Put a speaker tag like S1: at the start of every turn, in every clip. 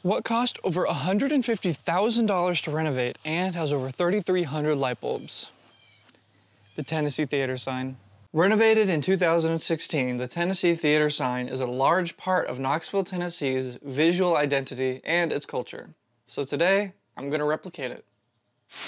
S1: What cost over $150,000 to renovate and has over 3,300 light bulbs? The Tennessee Theater sign. Renovated in 2016, the Tennessee Theater sign is a large part of Knoxville, Tennessee's visual identity and its culture. So today, I'm gonna replicate it.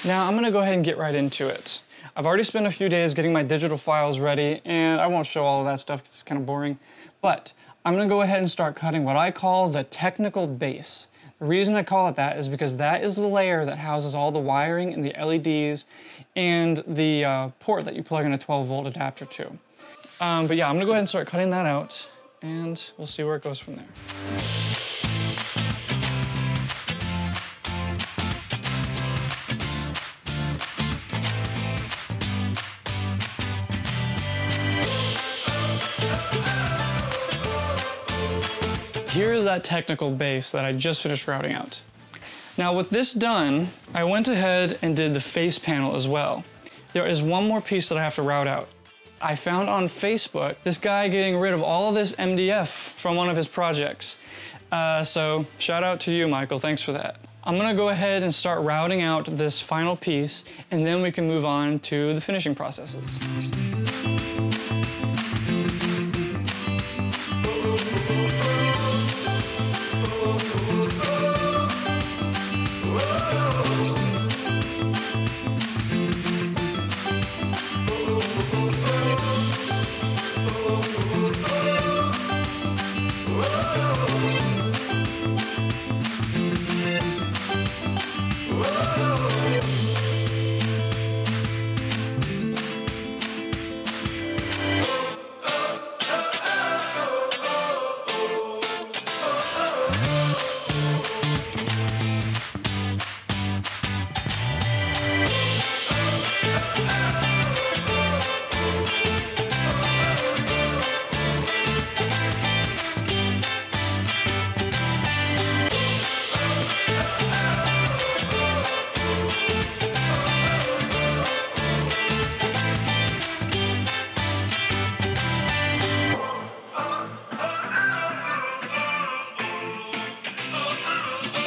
S1: Now, I'm gonna go ahead and get right into it. I've already spent a few days getting my digital files ready, and I won't show all of that stuff because it's kind of boring, but I'm gonna go ahead and start cutting what I call the technical base. The reason I call it that is because that is the layer that houses all the wiring and the LEDs and the port that you plug in a 12-volt adapter to. But yeah, I'm gonna go ahead and start cutting that out, and we'll see where it goes from there. Here's that technical base that I just finished routing out. Now with this done, I went ahead and did the face panel as well. There is one more piece that I have to route out. I found on Facebook this guy getting rid of all of this MDF from one of his projects. So shout out to you, Michael, thanks for that. I'm gonna go ahead and start routing out this final piece, and then we can move on to the finishing processes.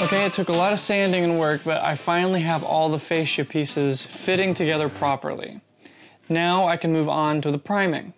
S1: Okay, it took a lot of sanding and work, but I finally have all the fascia pieces fitting together properly. Now I can move on to the priming.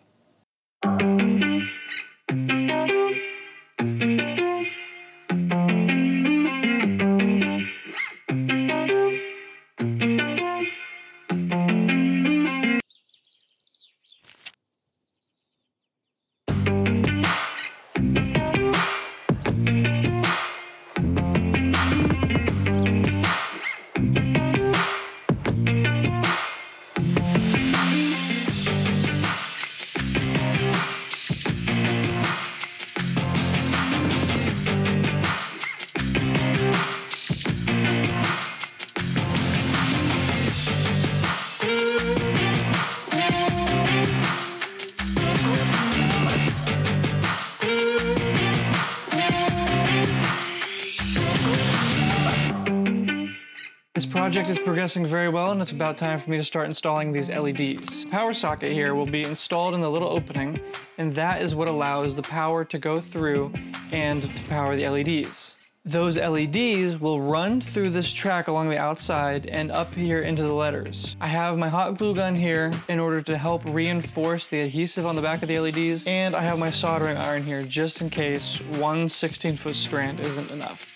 S1: This project is progressing very well, and it's about time for me to start installing these LEDs. Power socket here will be installed in the little opening, and that is what allows the power to go through and to power the LEDs. Those LEDs will run through this track along the outside and up here into the letters. I have my hot glue gun here in order to help reinforce the adhesive on the back of the LEDs, and I have my soldering iron here just in case one 16-foot strand isn't enough.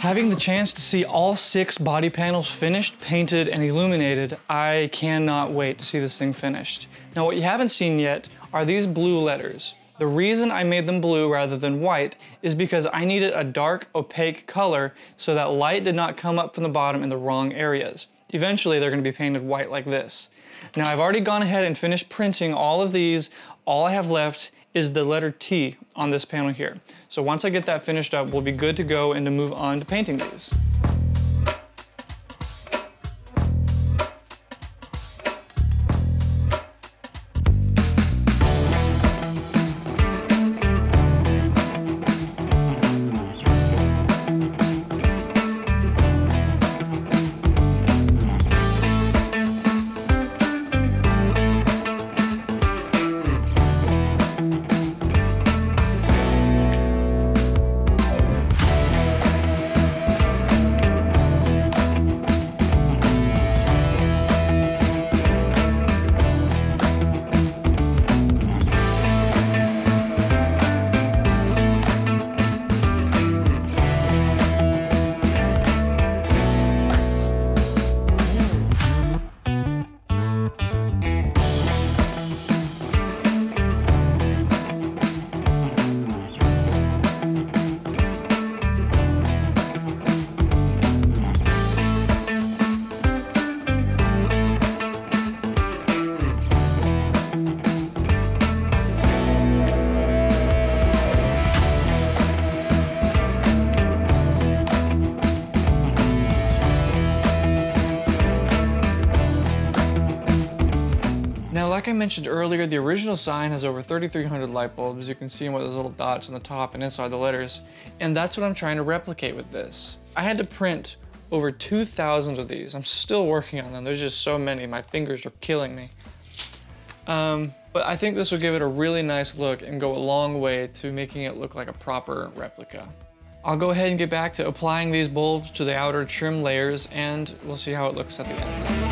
S1: Having the chance to see all 6 body panels finished, painted, and illuminated, I cannot wait to see this thing finished. Now what you haven't seen yet are these blue letters. The reason I made them blue rather than white is because I needed a dark, opaque color so that light did not come up from the bottom in the wrong areas. Eventually they're going to be painted white like this. Now I've already gone ahead and finished printing all of these. All I have left is the letter T on this panel here. So once I get that finished up, we'll be good to go and to move on to painting these. like I mentioned earlier, the original sign has over 3,300 light bulbs. You can see them with those little dots on the top and inside the letters. And that's what I'm trying to replicate with this. I had to print over 2,000 of these. I'm still working on them. There's just so many. My fingers are killing me. But I think this will give it a really nice look and go a long way to making it look like a proper replica. I'll go ahead and get back to applying these bulbs to the outer trim layers, and we'll see how it looks at the end.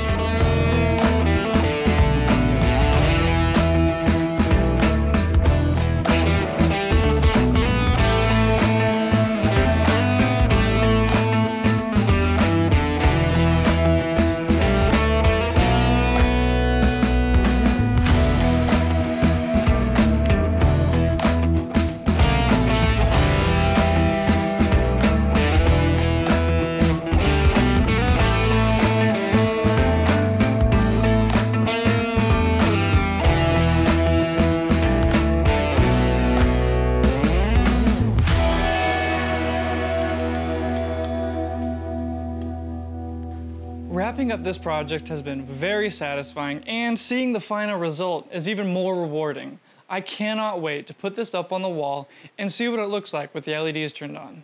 S1: Wrapping up this project has been very satisfying, and seeing the final result is even more rewarding. I cannot wait to put this up on the wall and see what it looks like with the LEDs turned on.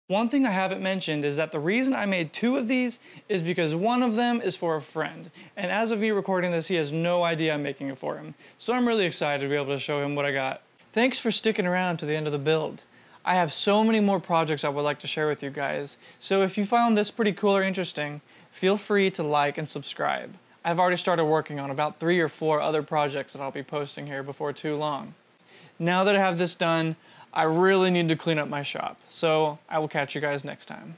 S1: One thing I haven't mentioned is that the reason I made 2 of these is because one of them is for a friend, and as of me recording this, he has no idea I'm making it for him. So I'm really excited to be able to show him what I got. Thanks for sticking around to the end of the build. I have so many more projects I would like to share with you guys, so if you found this pretty cool or interesting, feel free to like and subscribe. I've already started working on about 3 or 4 other projects that I'll be posting here before too long. Now that I have this done, I really need to clean up my shop, so I will catch you guys next time.